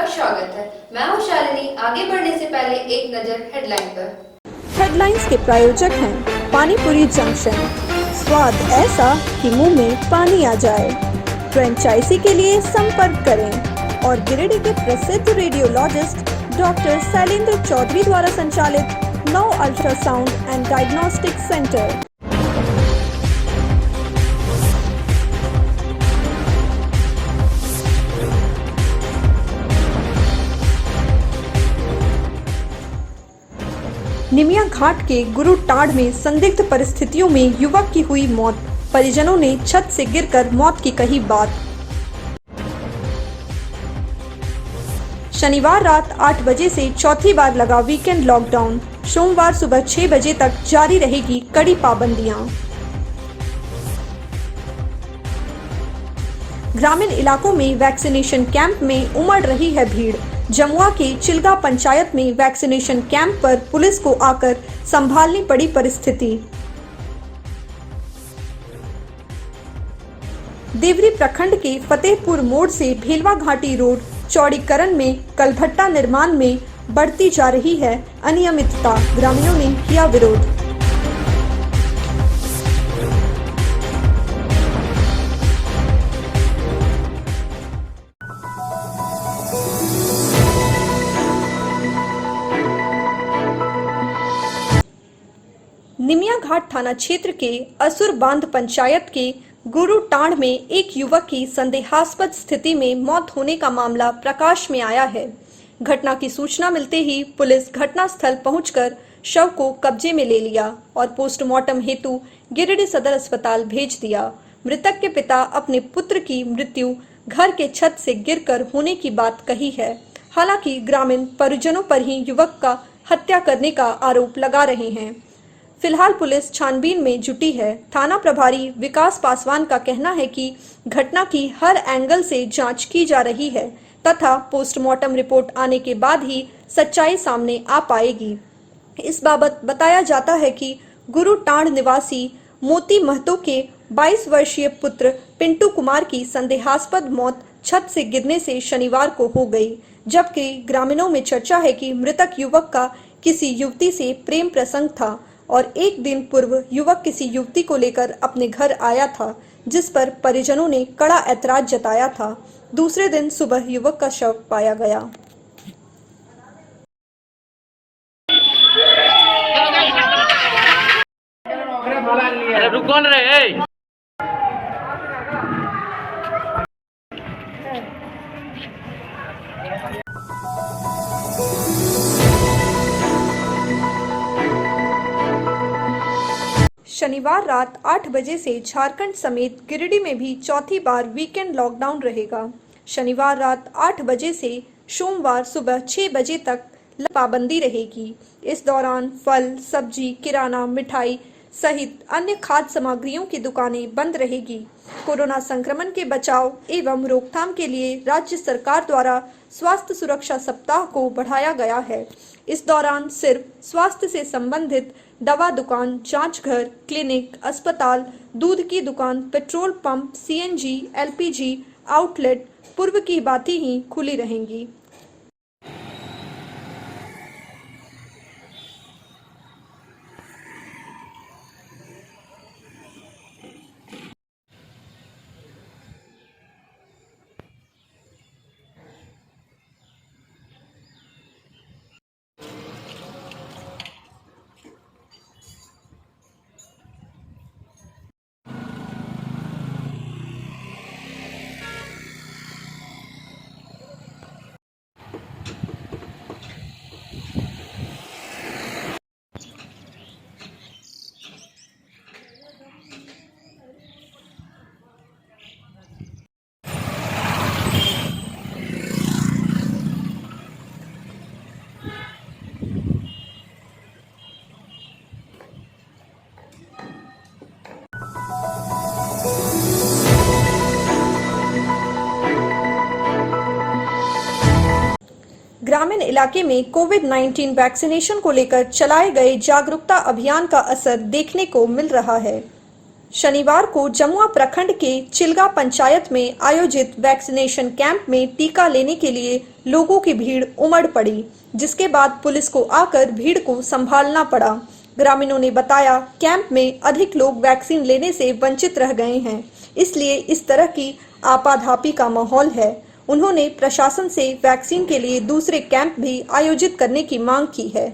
आपका स्वागत है। मैं हूं शालिनी। आगे बढ़ने से पहले एक नजर हेडलाइन पर। हेडलाइंस के प्रायोजक हैं पानीपुरी जंक्शन, स्वाद ऐसा कि मुंह में पानी आ जाए। फ्रेंचाइजी के लिए संपर्क करें। और गिरिडीह के प्रसिद्ध रेडियोलॉजिस्ट डॉक्टर शैलेंद्र चौधरी द्वारा संचालित 9 अल्ट्रासाउंड एंड डायग्नोस्टिक सेंटर। निमिया घाट के गुरु टांड में संदिग्ध परिस्थितियों में युवक की हुई मौत, परिजनों ने छत से गिरकर मौत की कही बात। शनिवार रात 8 बजे से चौथी बार लगा वीकेंड लॉकडाउन, सोमवार सुबह 6 बजे तक जारी रहेगी कड़ी पाबंदियां। ग्रामीण इलाकों में वैक्सीनेशन कैंप में उमड़ रही है भीड़। जमुआ के चिल्गा पंचायत में वैक्सीनेशन कैंप पर पुलिस को आकर संभालनी पड़ी परिस्थिति। देवरी प्रखंड के फतेहपुर मोड़ से भेलवा घाटी रोड चौड़ीकरण में कलभट्टा निर्माण में बढ़ती जा रही है अनियमितता, ग्रामीणों ने किया विरोध। निमिया घाट थाना क्षेत्र के असुर बांध पंचायत के गुरु टांड में एक युवक की संदेहास्पद स्थिति में मौत होने का मामला प्रकाश में आया है। घटना की सूचना मिलते ही पुलिस घटनास्थल पहुंचकर शव को कब्जे में ले लिया और पोस्टमार्टम हेतु गिरिडीह सदर अस्पताल भेज दिया। मृतक के पिता अपने पुत्र की मृत्यु घर के छत से गिरकर होने की बात कही है। हालांकि ग्रामीण परिजनों पर ही युवक का हत्या करने का आरोप लगा रहे हैं। फिलहाल पुलिस छानबीन में जुटी है। थाना प्रभारी विकास पासवान का कहना है कि घटना की हर एंगल से जांच की जा रही है तथा पोस्टमार्टम रिपोर्ट आने के बाद ही सच्चाई सामने आ पाएगी। इस बाबत बताया जाता है कि गुरु टांड निवासी मोती महतो के 22 वर्षीय पुत्र पिंटू कुमार की संदेहास्पद मौत छत से गिरने से शनिवार को हो गई, जबकि ग्रामीणों में चर्चा है कि मृतक युवक का किसी युवती से प्रेम प्रसंग था और एक दिन पूर्व युवक किसी युवती को लेकर अपने घर आया था, जिस पर परिजनों ने कड़ा ऐतराज जताया था। दूसरे दिन सुबह युवक का शव पाया गया। रुक कौन रहे? शनिवार रात 8 बजे से झारखंड समेत गिरिडीह में भी चौथी बार वीकेंड लॉकडाउन रहेगा। शनिवार रात 8 बजे से सोमवार सुबह 6 बजे तक पाबंदी रहेगी। इस दौरान फल, सब्जी, किराना, मिठाई सहित अन्य खाद्य सामग्रियों की दुकानें बंद रहेगी। कोरोना संक्रमण के बचाव एवं रोकथाम के लिए राज्य सरकार द्वारा स्वास्थ्य सुरक्षा सप्ताह को बढ़ाया गया है। इस दौरान सिर्फ स्वास्थ्य से संबंधित दवा दुकान, जांच घर, क्लिनिक, अस्पताल, दूध की दुकान, petrol pump, CNG, LPG outlet पूर्व की भांति ही खुली रहेंगी। ग्रामीण इलाके में कोविड-19 वैक्सीनेशन को लेकर चलाए गए जागरूकता अभियान का असर देखने को मिल रहा है। शनिवार को जमुआ प्रखंड के चिल्गा पंचायत में आयोजित वैक्सीनेशन कैंप में टीका लेने के लिए लोगों की भीड़ उमड़ पड़ी, जिसके बाद पुलिस को आकर भीड़ को संभालना पड़ा। ग्रामीणों ने बताया, कैंप में अधिक लोग वैक्सीन लेने से वंचित रह गए हैं, इसलिए इस तरह की आपाधापी का माहौल है। उन्होंने प्रशासन से वैक्सीन के लिए दूसरे कैंप भी आयोजित करने की मांग की है।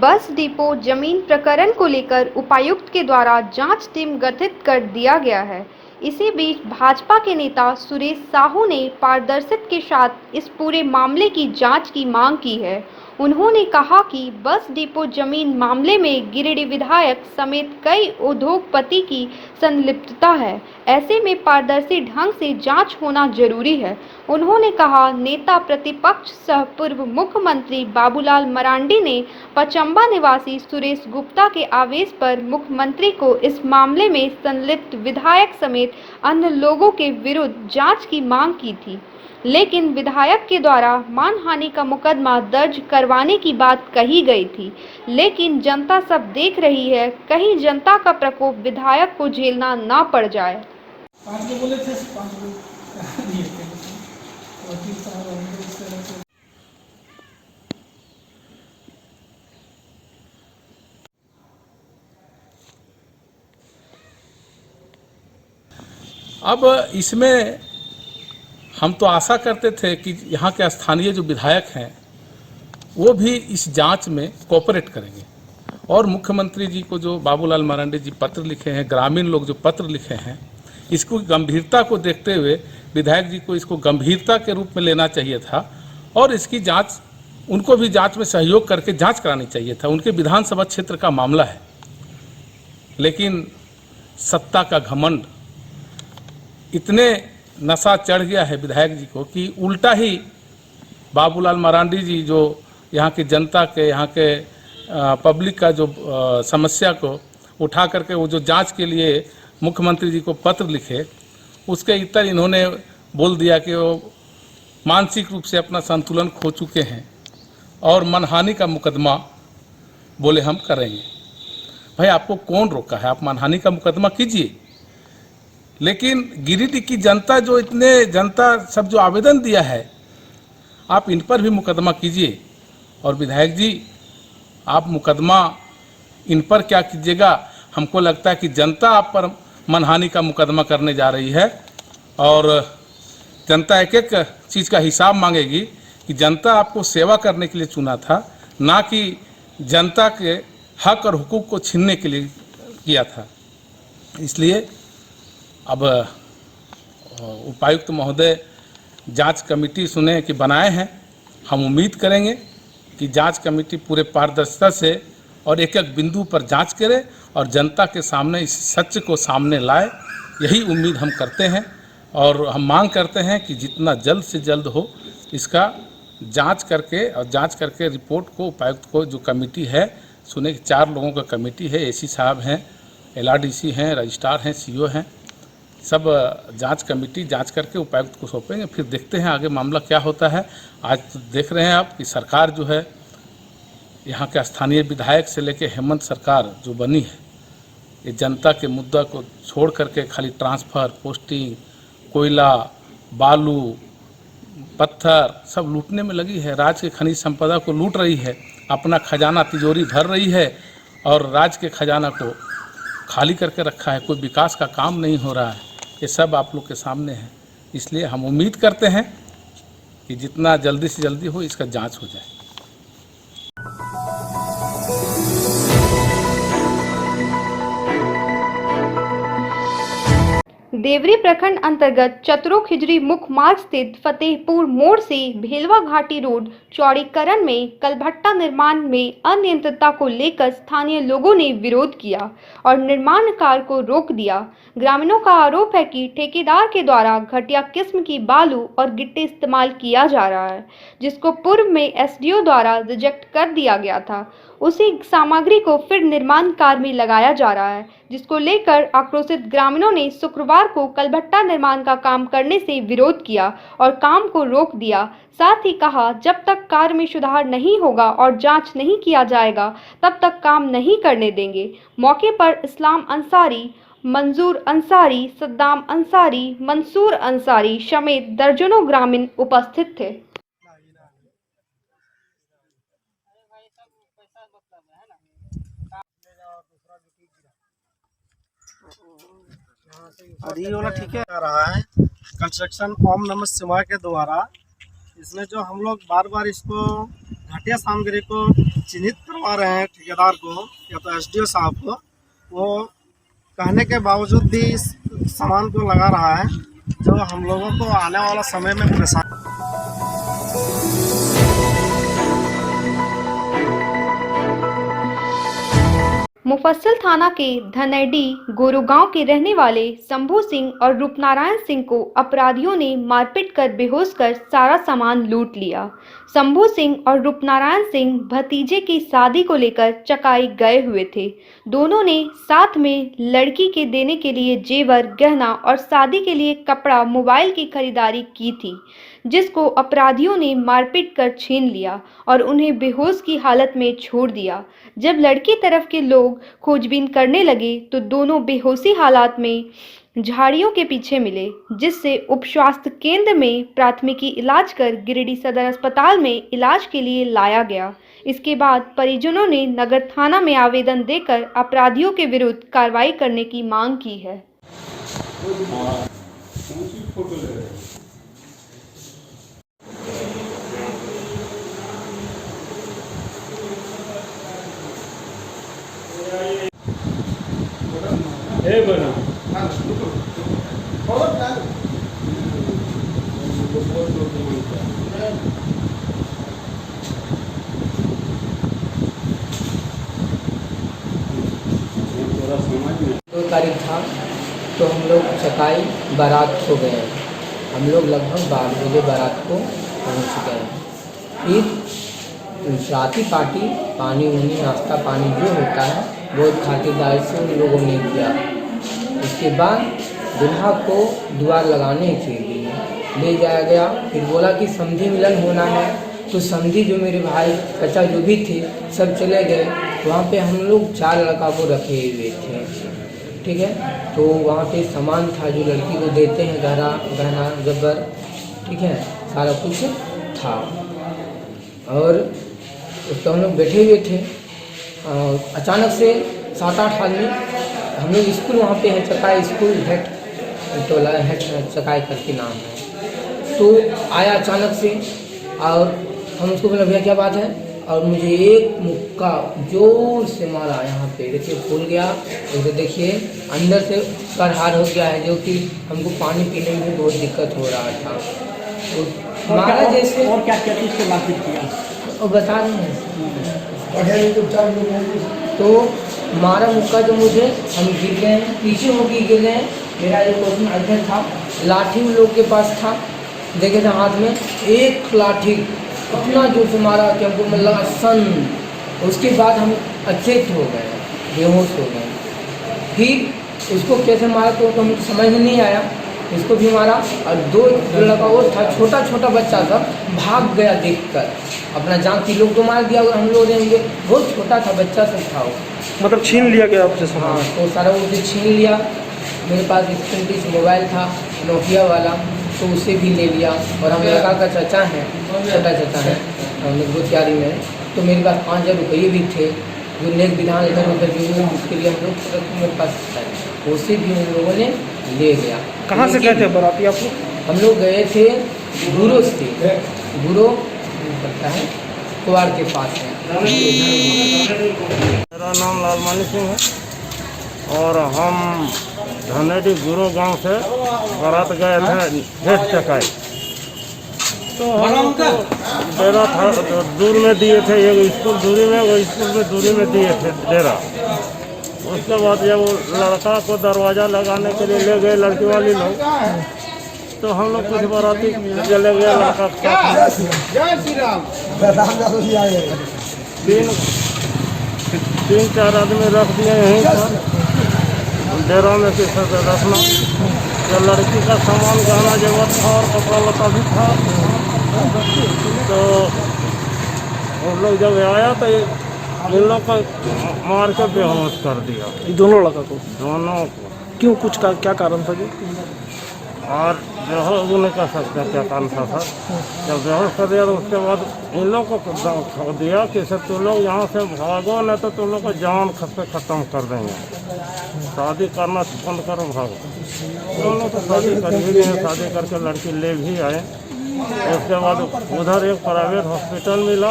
बस डिपो जमीन प्रकरण को लेकर उपायुक्त के द्वारा जांच टीम गठित कर दिया गया है। इसी बीच भाजपा के नेता सुरेश साहू ने पारदर्शिता के साथ इस पूरे मामले की जांच की मांग की है। उन्होंने कहा कि बस डिपो जमीन मामले में गिरिडीह विधायक समेत कई उद्योगपति की संलिप्तता है। ऐसे में पारदर्शी ढंग से जांच होना जरूरी है। उन्होंने कहा, नेता प्रतिपक्ष सह पूर्व मुख्यमंत्री बाबूलाल मरांडी ने पचम्बा निवासी सुरेश गुप्ता के आवेश पर मुख्यमंत्री को इस मामले में संलिप्त विधायक समेत अन्य लोगों के विरुद्ध जांच की मांग की थी, लेकिन विधायक के द्वारा मानहानि का मुकदमा दर्ज करवाने की बात कही गई थी। लेकिन जनता सब देख रही है, कहीं जनता का प्रकोप विधायक को झेलना ना पड़ जाए। अब इसमें हम तो आशा करते थे कि यहाँ के स्थानीय जो विधायक हैं वो भी इस जांच में कोऑपरेट करेंगे और मुख्यमंत्री जी को जो बाबूलाल मरांडी जी पत्र लिखे हैं, ग्रामीण लोग जो पत्र लिखे हैं, इसको गंभीरता को देखते हुए विधायक जी को इसको गंभीरता के रूप में लेना चाहिए था और इसकी जांच, उनको भी जांच में सहयोग करके जांच करानी चाहिए था। उनके विधानसभा क्षेत्र का मामला है, लेकिन सत्ता का घमंड, इतने नशा चढ़ गया है विधायक जी को कि उल्टा ही बाबूलाल मरांडी जी जो यहाँ की जनता के, यहाँ के पब्लिक का जो समस्या को उठा करके वो जो जांच के लिए मुख्यमंत्री जी को पत्र लिखे, उसके इतर इन्होंने बोल दिया कि वो मानसिक रूप से अपना संतुलन खो चुके हैं और मनहानि का मुकदमा बोले हम करेंगे। भाई आपको कौन रोका है? आप मनहानि का मुकदमा कीजिए, लेकिन गिरिडीह की जनता जो इतने जनता सब जो आवेदन दिया है, आप इन पर भी मुकदमा कीजिए। और विधायक जी, आप मुकदमा इन पर क्या कीजिएगा? हमको लगता है कि जनता आप पर मनहानि का मुकदमा करने जा रही है और जनता एक एक चीज़ का हिसाब मांगेगी कि जनता आपको सेवा करने के लिए चुना था, ना कि जनता के हक और हुकूक को छीनने के लिए किया था। इसलिए अब उपायुक्त महोदय जांच कमेटी सुने कि बनाए हैं, हम उम्मीद करेंगे कि जांच कमेटी पूरे पारदर्शिता से और एक एक बिंदु पर जांच करे और जनता के सामने इस सच को सामने लाए। यही उम्मीद हम करते हैं और हम मांग करते हैं कि जितना जल्द से जल्द हो इसका जांच करके रिपोर्ट को उपायुक्त को जो कमेटी है सुने कि 4 लोगों का कमेटी है, एसी साहब हैं, LRDC हैं, रजिस्ट्रार हैं, CO हैं, सब जांच कमेटी जांच करके उपायुक्त को सौंपेंगे। फिर देखते हैं आगे मामला क्या होता है। आज तो देख रहे हैं आप कि सरकार जो है, यहाँ के स्थानीय विधायक से लेके हेमंत सरकार जो बनी है, ये जनता के मुद्दा को छोड़ करके खाली ट्रांसफ़र, पोस्टिंग, कोयला, बालू, पत्थर सब लूटने में लगी है। राज्य के खनिज संपदा को लूट रही है, अपना खजाना तिजोरी भर रही है और राज्य के खजाना को खाली करके रखा है। कोई विकास का काम नहीं हो रहा है। ये सब आप लोग के सामने है। इसलिए हम उम्मीद करते हैं कि जितना जल्दी से जल्दी हो इसका जांच हो जाए। देवरी प्रखंड अंतर्गत चतरो खिजरी मुख्य मार्ग स्थित फतेहपुर मोड़ से भेलवा घाटी रोड चौड़ीकरण में कलभट्टा निर्माण में अनियंत्रितता को लेकर स्थानीय लोगों ने विरोध किया और निर्माण कार्य को रोक दिया। ग्रामीणों का आरोप है कि ठेकेदार के द्वारा घटिया किस्म की बालू और गिट्टी इस्तेमाल किया जा रहा है, जिसको पूर्व में एसडीओ द्वारा रिजेक्ट कर दिया गया था। उसी सामग्री को फिर निर्माण कार्य में लगाया जा रहा है, जिसको लेकर आक्रोशित ग्रामीणों ने शुक्रवार को कलभट्टा निर्माण का काम करने से विरोध किया और काम को रोक दिया। साथ ही कहा, जब तक कार्य में सुधार नहीं होगा और जांच नहीं किया जाएगा तब तक काम नहीं करने देंगे। मौके पर इस्लाम अंसारी, मंजूर अंसारी, सद्दाम अंसारी, मंसूर अंसारी समेत दर्जनों ग्रामीण उपस्थित थे। और ये वाला ठीक है आ रहा है कंस्ट्रक्शन ओम नमः शिवाय के द्वारा। इसमें जो हम लोग बार बार इसको घटिया सामग्री को चिन्हित करवा रहे हैं ठेकेदार को या तो एसडीओ साहब को, वो कहने के बावजूद भी इस सामान को लगा रहा है जो हम लोगों को आने वाला समय में परेशान। मुफस्सिल थाना के धनैडी गोरू गांव के रहने वाले शंभू सिंह और रूपनारायण सिंह को अपराधियों ने मारपीट कर बेहोश कर सारा सामान लूट लिया। शंभू सिंह और रूपनारायण सिंह भतीजे की शादी को लेकर चकाई गए हुए थे। दोनों ने साथ में लड़की के देने के लिए जेवर, गहना और शादी के लिए कपड़ा, मोबाइल की खरीदारी की थी, जिसको अपराधियों ने मारपीट कर छीन लिया और उन्हें बेहोश की हालत में छोड़ दिया। जब लड़की तरफ के लोग खोजबीन करने लगे तो दोनों बेहोशी हालात में झाड़ियों के पीछे मिले, जिससे उप स्वास्थ्य केंद्र में प्राथमिकी इलाज कर गिरिडीह सदर अस्पताल में इलाज के लिए लाया गया। इसके बाद परिजनों ने नगर थाना में आवेदन देकर अपराधियों के विरुद्ध कार्रवाई करने की मांग की है। दो तारीख था तो हम लोग चकाई बारात हो गए। हम लोग लगभग 12 बजे बारात को पहुंच गए। फिर राती पार्टी, पानी उनी, नाश्ता पानी जो होता है बहुत खातिरदारी से उन लोगों ने किया। उसके बाद दुल्हा को द्वार लगाने के लिए ले जाया गया। फिर बोला कि समधी मिलन होना है, तो समधी जो मेरे भाई चाचा जो भी थे सब चले गए। वहाँ पे हम लोग 4 लड़का को रखे हुए थे, ठीक है। तो वहाँ पे सामान था जो लड़की को देते हैं, गहना जब्बर, ठीक है, सारा कुछ था। और तो हम लोग बैठे हुए थे। अचानक से 7-8 आदमी, हम लोग स्कूल वहाँ पे है चकाई स्कूल, हेड टोला हेड चकाई करके नाम है। तो आया अचानक से और हम उसको बोला भैया क्या बात है, और मुझे एक मुक्का जोर से मारा यहाँ पे, देखिए फूल गया। तो देखिए अंदर से करहार हो गया है, जो कि हमको पानी पीने में बहुत दिक्कत हो रहा था। तो मारा जैसे। और क्या क्या चीज़ से मारपीट किया और बता रहे हैं। तो मारा मुक्का जो मुझे, हम गिर गए, पीछे होके गिर गए। मेरा एक क्वेश्चन अध्ययन था, लाठी उन लोग के पास था, देखे थे हाथ में एक लाठी, इतना जोर से मारा कि हमको मन लगा सन। उसके बाद हम अचेत हो गए, बेहोश हो गए। फिर उसको कैसे मारा तो हमको समझ में नहीं आया। इसको भी मारा और 2 लड़का और था, छोटा छोटा बच्चा था, भाग गया देखकर अपना जान। 3 लोग तो मार दिया और हम लोग देंगे, बहुत छोटा था, बच्चा सब था वो। मतलब छीन लिया गया आपसे सामान? हाँ, तो सारा उसे छीन लिया। मेरे पास 120 मोबाइल था नोकिया वाला, तो उसे भी ले लिया। और हम लड़का का चाचा है, छोटा चाचा है, हम लोग तैयारी में। तो मेरे पास 5000 रुपये भी थे, जो नेक विधान इधर उधर भी हुए, उसके लिए हम लोग मेरे पास था, उसे भी उन लोगों ने ले गया। कहाँ से गए थे बाराती आप लोग? हम लोग गए थे गुरो से, गुरो पड़ता है कुआड़ के पास है। मेरा नाम लालमानी सिंह है। और हम धनेडी गुरु गांव से बारात गए थे हेड चकाई। तो हम डेरा था तो दूर में दिए थे, एक स्कूल दूरी में, वो स्कूल में दूरी में दिए थे डेरा। उसके बाद जब वो लड़का को दरवाज़ा लगाने के लिए ले गए लड़की वाली लोग, तो हम लोग कुछ बाराती चले गए लड़का के साथ। तीन चार आदमी रख दिए यहीं पर डेरा में किसी से रखना। तो लड़की का सामान गहना जेवर था और कपड़ा लता भी था। तो हम लोग जब आया तो इन लोग को मार के बेहोश कर दिया। दोनों लड़का को? दोनों को। क्यों, कुछ का क्या कारण था जी? और बेहोश नहीं कर सकते क्या कारण था सर। जब बेहोश कर दिया तो उसके बाद इन लोग को दिया कि सर तुम लोग यहाँ से भागो, नहीं तो तुम लोग को जान से ख़त्म कर देंगे, शादी करना बंद करो, भागो। तुम लोग तो शादी कर ही गए, शादी करके लड़की ले भी आए। उसके बाद उधर एक प्राइवेट हॉस्पिटल मिला,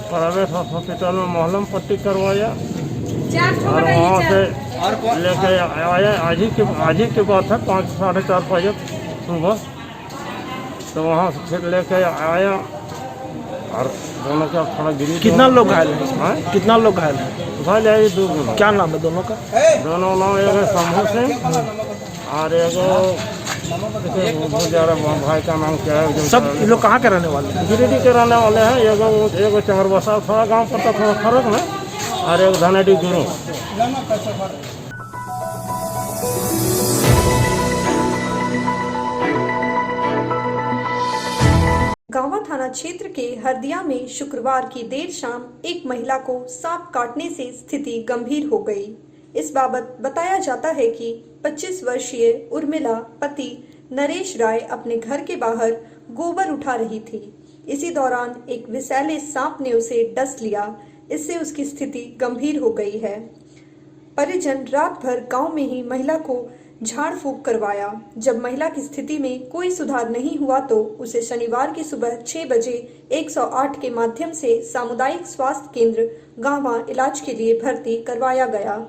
प्राइवेट हॉस्पिटल में मोहलम पट्टी करवाया और वहाँ से लेके आए। आज ही की बात है, 5 साढ़े 4 बजे सुबह। तो वहाँ से फिर लेके आया और दोनों का थोड़ा गिरी। कितना लोग घायल हैं? कितना लोग घायल हैं? घायल है 2 लोग। क्या नाम है दोनों का? दोनों नाम एक है शंभू सिंह और एक भाई का नाम क्या है। सब लोग कहाँ के रहने वाले हैं? गिरिडीह के रहने वाले हैं। एगो चंगरबसा थोड़ा गांव पड़ता, थोड़ा फर्क में, और एक धनेडी गुरु। गांवा थाना क्षेत्र के हरदिया में शुक्रवार की देर शाम एक महिला को सांप काटने से स्थिति गंभीर हो गई। इस बाबत बताया जाता है कि 25 वर्षीय उर्मिला पति नरेश राय अपने घर के बाहर गोबर उठा रही थी। इसी दौरान एक विषैले सांप ने उसे डस लिया। इससे उसकी स्थिति गंभीर हो गई है। परिजन रात भर गांव में ही महिला को झाड़ फूंक करवाया। जब महिला की स्थिति में कोई सुधार नहीं हुआ तो उसे शनिवार की सुबह 6 बजे 108 के माध्यम से सामुदायिक स्वास्थ्य केंद्र गांवा इलाज के लिए भर्ती करवाया गया।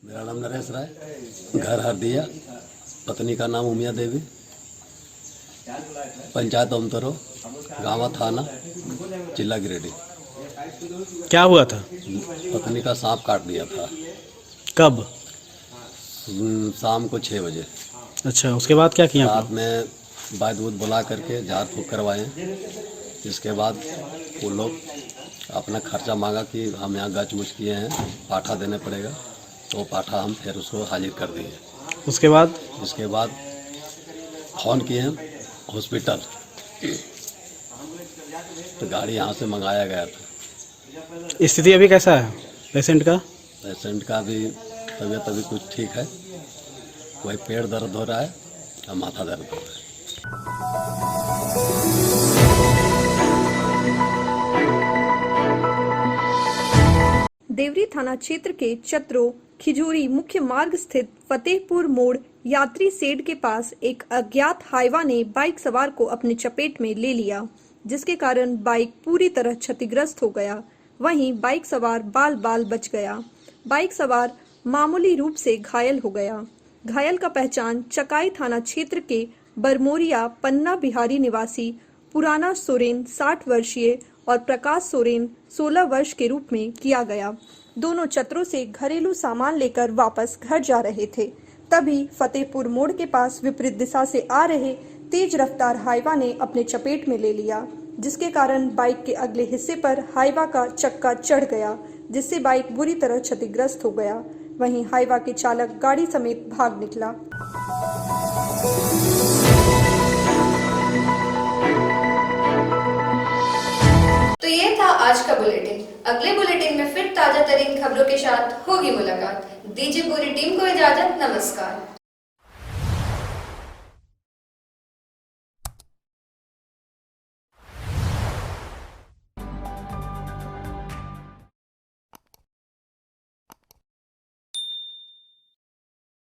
मेरा नाम नरेश राय, घर हरदिया, पत्नी का नाम उमिया देवी, पंचायत ओमतरो, गांवा थाना, जिला गिरिडीह। क्या हुआ था? पत्नी का सांप काट दिया था। कब? शाम को 6 बजे। अच्छा, उसके बाद क्या किया? रात में वैद्य वूद बुला करके झाड़ फूँक करवाए। इसके बाद वो लोग अपना खर्चा मांगा कि हम यहाँ गच मुच किए हैं, पाठा देने पड़ेगा। तो पाठा हम फिर उसको हाजिर कर दिए। उसके बाद? इसके बाद फ़ोन किए हैं हॉस्पिटल, तो गाड़ी यहाँ से मंगाया गया था। स्थिति अभी कैसा है पेशेंट का? पेशेंट का भी तबीयत अभी कुछ ठीक है। वही पेट दर्द हो रहा है और माथा दर्द हो रहा है। देवरी थाना क्षेत्र के चत्रो खिजूरी मुख्य मार्ग स्थित फतेहपुर मोड़ यात्री शेड के पास एक अज्ञात हाइवा ने बाइक सवार को अपनी चपेट में ले लिया, जिसके कारण बाइक पूरी तरह क्षतिग्रस्त हो गया। वहीं बाइक सवार बाल बाल बच गया। बाइक सवार मामूली रूप से घायल हो गया। घायल का पहचान चकाई थाना क्षेत्र के बरमोरिया पन्ना बिहारी निवासी पुराना सोरेन 60 वर्षीय और प्रकाश सोरेन 16 वर्ष के रूप में किया गया। दोनों चत्रों से घरेलू सामान लेकर वापस घर जा रहे थे। तभी फतेहपुर मोड़ के पास विपरीत दिशा से आ रहे तेज रफ्तार हाइवा ने अपने चपेट में ले लिया, जिसके कारण बाइक के अगले हिस्से पर हाइवा का चक्का चढ़ गया, जिससे बाइक बुरी तरह क्षतिग्रस्त हो गया। वहीं हाइवा के चालक गाड़ी समेत भाग निकला। तो ये था आज का बुलेटिन। अगले बुलेटिन में फिर ताजा तरीन खबरों के साथ होगी मुलाकात। दीजिए पूरी टीम को इजाजत। नमस्कार।